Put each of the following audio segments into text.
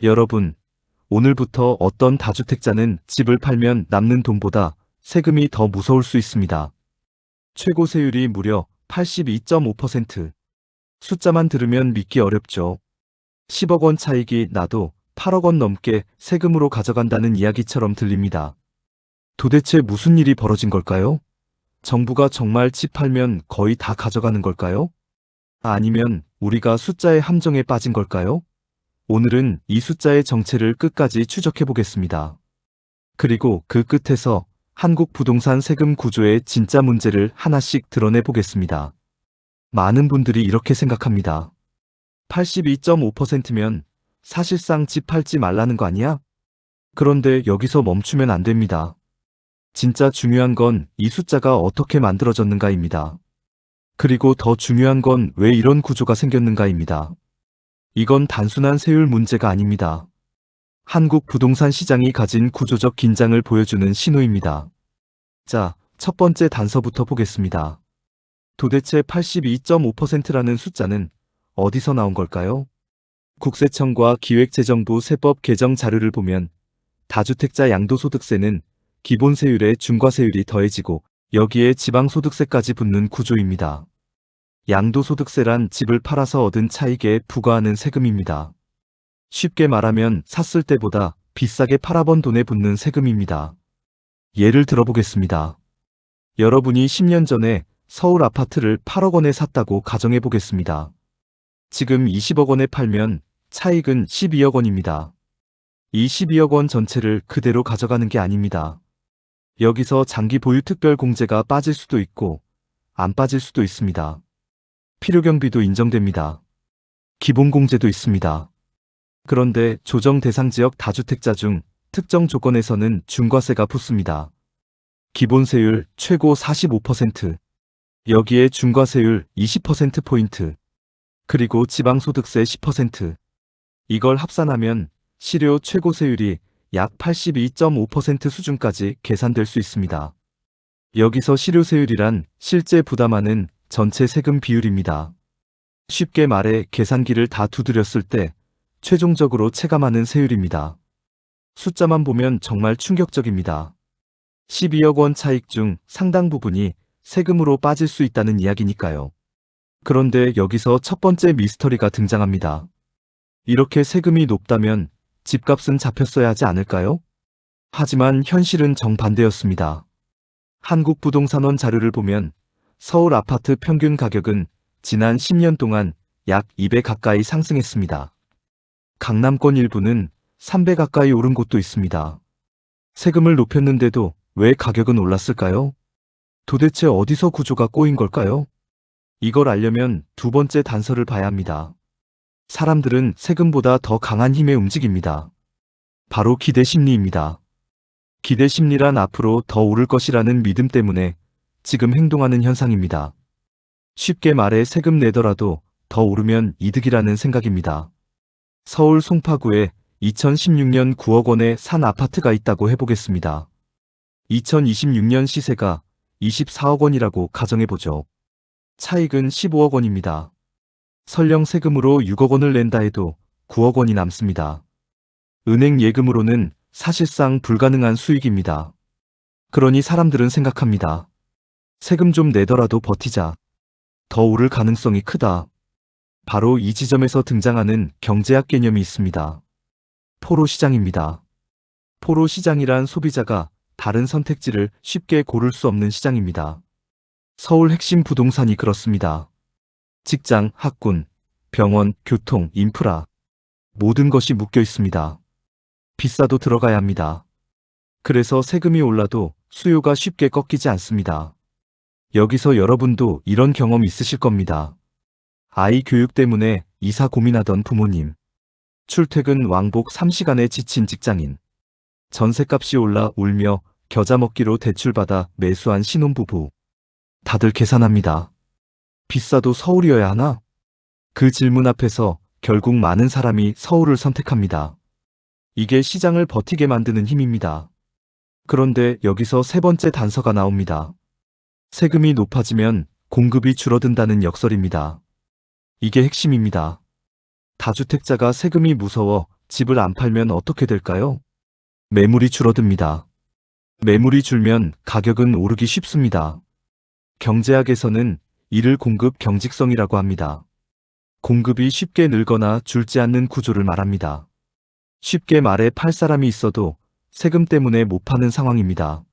여러분, 오늘부터 어떤 다주택자는 집을 팔면 남는 돈보다 세금이 더 무서울 수 있습니다. 최고 세율이 무려 82.5%. 숫자만 들으면 믿기 어렵죠. 10억 원 차익이 나도 8억 원 넘게 세금으로 가져간다는 이야기처럼 들립니다. 도대체 무슨 일이 벌어진 걸까요? 정부가 정말 집 팔면 거의 다 가져가는 걸까요? 아니면 우리가 숫자의 함정에 빠진 걸까요? 오늘은 이 숫자의 정체를 끝까지 추적해 보겠습니다. 그리고 그 끝에서 한국 부동산 세금 구조의 진짜 문제를 하나씩 드러내 보겠습니다. 많은 분들이 이렇게 생각합니다. 82.5%면 사실상 집 팔지 말라는 거 아니야? 그런데 여기서 멈추면 안 됩니다. 진짜 중요한 건 이 숫자가 어떻게 만들어졌는가입니다. 그리고 더 중요한 건 왜 이런 구조가 생겼는가입니다. 이건 단순한 세율 문제가 아닙니다. 한국 부동산 시장이 가진 구조적 긴장을 보여주는 신호입니다. 자, 첫 번째 단서부터 보겠습니다. 도대체 82.5%라는 숫자는 어디서 나온 걸까요? 국세청과 기획재정부 세법 개정 자료를 보면 다주택자 양도소득세는 기본세율에 중과세율이 더해지고 여기에 지방소득세까지 붙는 구조입니다. 양도소득세란 집을 팔아서 얻은 차익에 부과하는 세금입니다. 쉽게 말하면 샀을 때보다 비싸게 팔아본 돈에 붙는 세금입니다. 예를 들어보겠습니다. 여러분이 10년 전에 서울 아파트를 8억 원에 샀다고 가정해 보겠습니다. 지금 20억 원에 팔면 차익은 12억 원입니다. 이 12억 원 전체를 그대로 가져가는 게 아닙니다. 여기서 장기 보유 특별 공제가 빠질 수도 있고 안 빠질 수도 있습니다. 필요경비도 인정됩니다. 기본공제도 있습니다. 그런데 조정 대상 지역 다주택자 중 특정 조건에서는 중과세가 붙습니다. 기본세율 최고 45%, 여기에 중과세율 20%포인트, 그리고 지방소득세 10%. 이걸 합산하면 실효 최고세율이 약 82.5% 수준까지 계산될 수 있습니다. 여기서 실효세율이란 실제 부담하는 전체 세금 비율입니다. 쉽게 말해 계산기를 다 두드렸을 때 최종적으로 체감하는 세율입니다. 숫자만 보면 정말 충격적입니다. 12억 원 차익 중 상당 부분이 세금으로 빠질 수 있다는 이야기니까요. 그런데 여기서 첫 번째 미스터리가 등장합니다. 이렇게 세금이 높다면 집값은 잡혔어야 하지 않을까요? 하지만 현실은 정반대였습니다. 한국부동산원 자료를 보면 서울 아파트 평균 가격은 지난 10년 동안 약 2배 가까이 상승했습니다. 강남권 일부는 3배 가까이 오른 곳도 있습니다. 세금을 높였는데도 왜 가격은 올랐을까요? 도대체 어디서 구조가 꼬인 걸까요? 이걸 알려면 두 번째 단서를 봐야 합니다. 사람들은 세금보다 더 강한 힘에 움직입니다. 바로 기대 심리입니다. 기대 심리란 앞으로 더 오를 것이라는 믿음 때문에 지금 행동하는 현상입니다. 쉽게 말해 세금 내더라도 더 오르면 이득이라는 생각입니다. 서울 송파구에 2016년 9억 원에 산 아파트가 있다고 해보겠습니다. 2026년 시세가 24억 원이라고 가정해보죠. 차익은 15억 원입니다. 설령 세금으로 6억 원을 낸다 해도 9억 원이 남습니다. 은행 예금으로는 사실상 불가능한 수익입니다. 그러니 사람들은 생각합니다. 세금 좀 내더라도 버티자. 더 오를 가능성이 크다. 바로 이 지점에서 등장하는 경제학 개념이 있습니다. 포로시장입니다. 포로시장이란 소비자가 다른 선택지를 쉽게 고를 수 없는 시장입니다. 서울 핵심 부동산이 그렇습니다. 직장, 학군, 병원, 교통, 인프라 모든 것이 묶여 있습니다. 비싸도 들어가야 합니다. 그래서 세금이 올라도 수요가 쉽게 꺾이지 않습니다. 여기서 여러분도 이런 경험 있으실 겁니다. 아이 교육 때문에 이사 고민하던 부모님, 출퇴근 왕복 3시간에 지친 직장인, 전셋값이 올라 울며 겨자 먹기로 대출받아 매수한 신혼부부. 다들 계산합니다. 비싸도 서울이어야 하나? 그 질문 앞에서 결국 많은 사람이 서울을 선택합니다. 이게 시장을 버티게 만드는 힘입니다. 그런데 여기서 세 번째 단서가 나옵니다. 세금이 높아지면 공급이 줄어든다는 역설입니다. 이게 핵심입니다. 다주택자가 세금이 무서워 집을 안 팔면 어떻게 될까요? 매물이 줄어듭니다. 매물이 줄면 가격은 오르기 쉽습니다. 경제학에서는 이를 공급 경직성이라고 합니다. 공급이 쉽게 늘거나 줄지 않는 구조를 말합니다. 쉽게 말해 팔 사람이 있어도 세금 때문에 못 파는 상황입니다.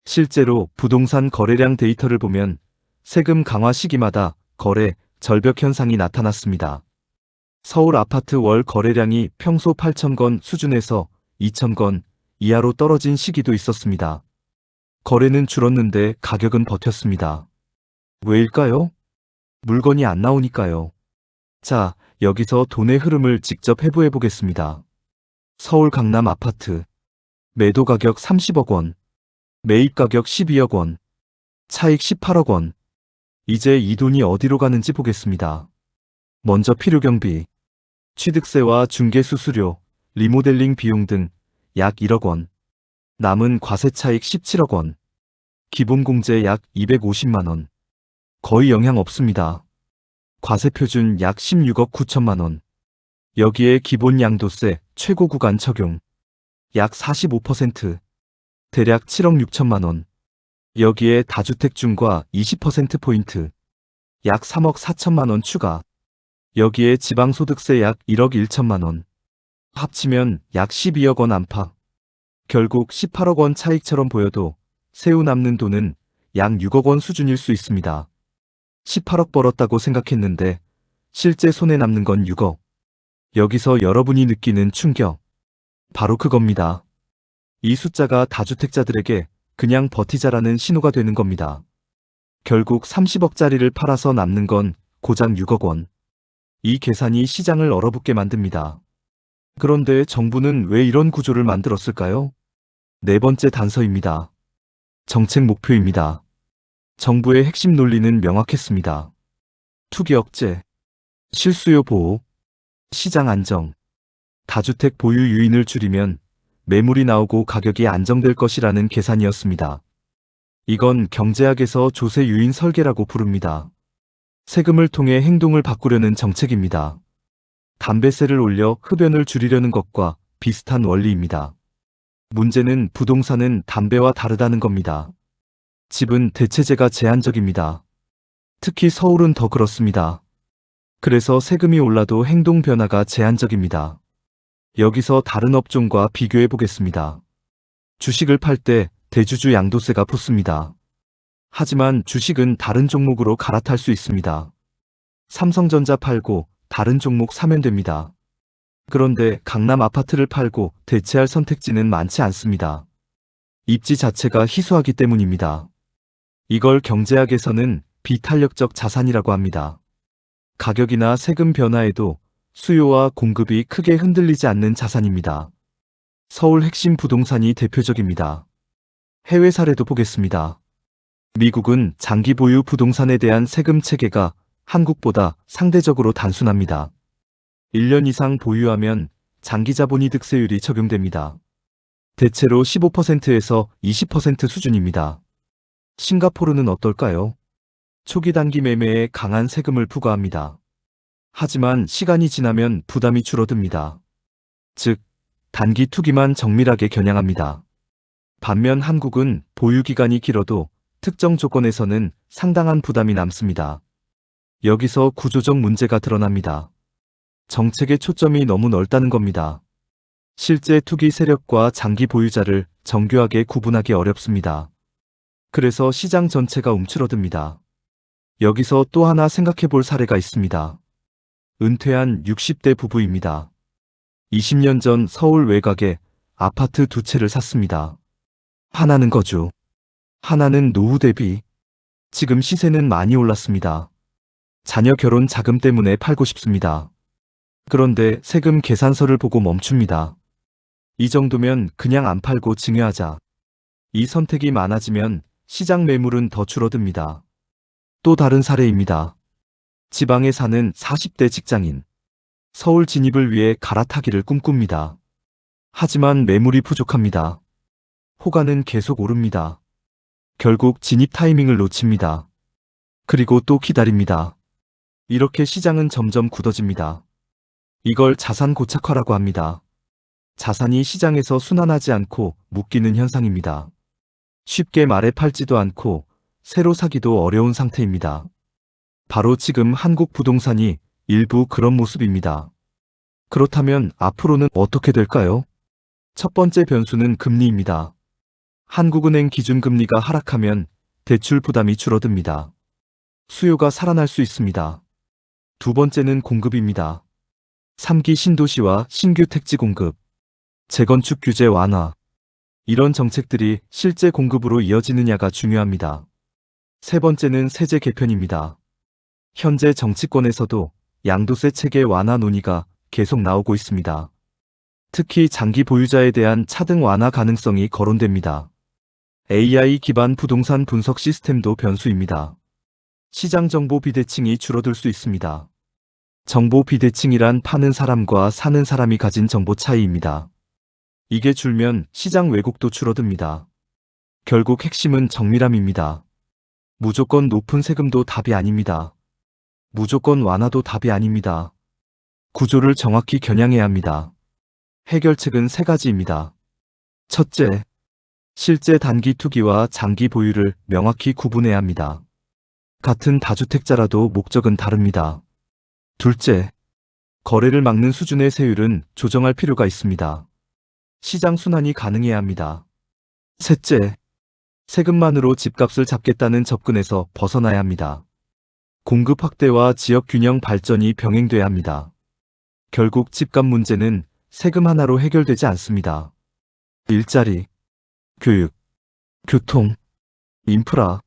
실제로 부동산 거래량 데이터를 보면 세금 강화 시기마다 거래 절벽 현상이 나타났습니다. 서울 아파트 월 거래량이 평소 8,000건 수준에서 2,000건 이하로 떨어진 시기도 있었습니다. 거래는 줄었는데 가격은 버텼습니다. 왜일까요? 물건이 안 나오니까요. 자, 여기서 돈의 흐름을 직접 해부해 보겠습니다. 서울 강남 아파트. 매도 가격 30억 원. 매입 가격 12억 원. 차익 18억 원. 이제 이 돈이 어디로 가는지 보겠습니다. 먼저 필요경비, 취득세와 중개수수료, 리모델링 비용 등 약 1억 원. 남은 과세 차익 17억 원. 기본공제 약 250만 원. 거의 영향 없습니다. 과세 표준 약 16억 9천만 원. 여기에 기본 양도세 최고 구간 적용. 약 45%. 대략 7억 6천만 원. 여기에 다주택중과 20%포인트. 약 3억 4천만 원 추가. 여기에 지방소득세 약 1억 1천만 원. 합치면 약 12억 원 안팎. 결국 18억 원 차익처럼 보여도 세후 남는 돈은 약 6억 원 수준일 수 있습니다. 18억 벌었다고 생각했는데 실제 손에 남는 건 6억. 여기서 여러분이 느끼는 충격. 바로 그겁니다. 이 숫자가 다주택자들에게 그냥 버티자라는 신호가 되는 겁니다. 결국 30억짜리를 팔아서 남는 건 고작 6억 원. 이 계산이 시장을 얼어붙게 만듭니다. 그런데 정부는 왜 이런 구조를 만들었을까요? 네 번째 단서입니다. 정책 목표입니다. 정부의 핵심 논리는 명확했습니다. 투기 억제, 실수요 보호, 시장 안정, 다주택 보유 유인을 줄이면 매물이 나오고 가격이 안정될 것이라는 계산이었습니다. 이건 경제학에서 조세 유인 설계라고 부릅니다. 세금을 통해 행동을 바꾸려는 정책입니다. 담배세를 올려 흡연을 줄이려는 것과 비슷한 원리입니다. 문제는 부동산은 담배와 다르다는 겁니다. 집은 대체재가 제한적입니다. 특히 서울은 더 그렇습니다. 그래서 세금이 올라도 행동 변화가 제한적입니다. 여기서 다른 업종과 비교해 보겠습니다. 주식을 팔 때 대주주 양도세가 붙습니다. 하지만 주식은 다른 종목으로 갈아탈 수 있습니다. 삼성전자 팔고 다른 종목 사면 됩니다. 그런데 강남 아파트를 팔고 대체할 선택지는 많지 않습니다. 입지 자체가 희소하기 때문입니다. 이걸 경제학에서는 비탄력적 자산이라고 합니다. 가격이나 세금 변화에도 수요와 공급이 크게 흔들리지 않는 자산입니다. 서울 핵심 부동산이 대표적입니다. 해외 사례도 보겠습니다. 미국은 장기 보유 부동산에 대한 세금 체계가 한국보다 상대적으로 단순합니다. 1년 이상 보유하면 장기 자본이득세율이 적용됩니다. 대체로 15%에서 20% 수준입니다. 싱가포르는 어떨까요? 초기 단기 매매에 강한 세금을 부과합니다. 하지만 시간이 지나면 부담이 줄어듭니다. 즉, 단기 투기만 정밀하게 겨냥합니다. 반면 한국은 보유 기간이 길어도 특정 조건에서는 상당한 부담이 남습니다. 여기서 구조적 문제가 드러납니다. 정책의 초점이 너무 넓다는 겁니다. 실제 투기 세력과 장기 보유자를 정교하게 구분하기 어렵습니다. 그래서 시장 전체가 움츠러듭니다. 여기서 또 하나 생각해 볼 사례가 있습니다. 은퇴한 60대 부부입니다. 20년 전 서울 외곽에 아파트 두 채를 샀습니다. 하나는 거주, 하나는 노후 대비. 지금 시세는 많이 올랐습니다. 자녀 결혼 자금 때문에 팔고 싶습니다. 그런데 세금 계산서를 보고 멈춥니다. 이 정도면 그냥 안 팔고 증여하자. 이 선택이 많아지면 시장 매물은 더 줄어듭니다. 또 다른 사례입니다. 지방에 사는 40대 직장인. 서울 진입을 위해 갈아타기를 꿈꿉니다. 하지만 매물이 부족합니다. 호가는 계속 오릅니다. 결국 진입 타이밍을 놓칩니다. 그리고 또 기다립니다. 이렇게 시장은 점점 굳어집니다. 이걸 자산 고착화라고 합니다. 자산이 시장에서 순환하지 않고 묶이는 현상입니다. 쉽게 말해 팔지도 않고 새로 사기도 어려운 상태입니다. 바로 지금 한국 부동산이 일부 그런 모습입니다. 그렇다면 앞으로는 어떻게 될까요? 첫 번째 변수는 금리입니다. 한국은행 기준금리가 하락하면 대출 부담이 줄어듭니다. 수요가 살아날 수 있습니다. 두 번째는 공급입니다. 3기 신도시와 신규 택지 공급, 재건축 규제 완화, 이런 정책들이 실제 공급으로 이어지느냐가 중요합니다. 세 번째는 세제 개편입니다. 현재 정치권에서도 양도세 체계 완화 논의가 계속 나오고 있습니다. 특히 장기 보유자에 대한 차등 완화 가능성이 거론됩니다. AI 기반 부동산 분석 시스템도 변수입니다. 시장 정보 비대칭이 줄어들 수 있습니다. 정보 비대칭이란 파는 사람과 사는 사람이 가진 정보 차이입니다. 이게 줄면 시장 왜곡도 줄어듭니다. 결국 핵심은 정밀함입니다. 무조건 높은 세금도 답이 아닙니다. 무조건 완화도 답이 아닙니다. 구조를 정확히 겨냥해야 합니다. 해결책은 세 가지입니다. 첫째, 실제 단기 투기와 장기 보유를 명확히 구분해야 합니다. 같은 다주택자라도 목적은 다릅니다. 둘째, 거래를 막는 수준의 세율은 조정할 필요가 있습니다. 시장 순환이 가능해야 합니다. 셋째, 세금만으로 집값을 잡겠다는 접근에서 벗어나야 합니다. 공급 확대와 지역 균형 발전이 병행돼야 합니다. 결국 집값 문제는 세금 하나로 해결되지 않습니다. 일자리, 교육, 교통, 인프라,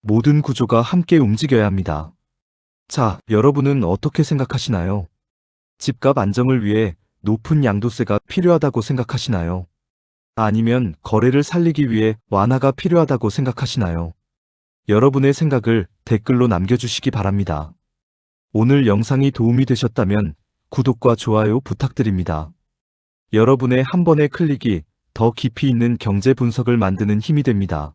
모든 구조가 함께 움직여야 합니다. 자, 여러분은 어떻게 생각하시나요? 집값 안정을 위해 높은 양도세가 필요하다고 생각하시나요? 아니면 거래를 살리기 위해 완화가 필요하다고 생각하시나요? 여러분의 생각을 댓글로 남겨주시기 바랍니다. 오늘 영상이 도움이 되셨다면 구독과 좋아요 부탁드립니다. 여러분의 한 번의 클릭이 더 깊이 있는 경제 분석을 만드는 힘이 됩니다.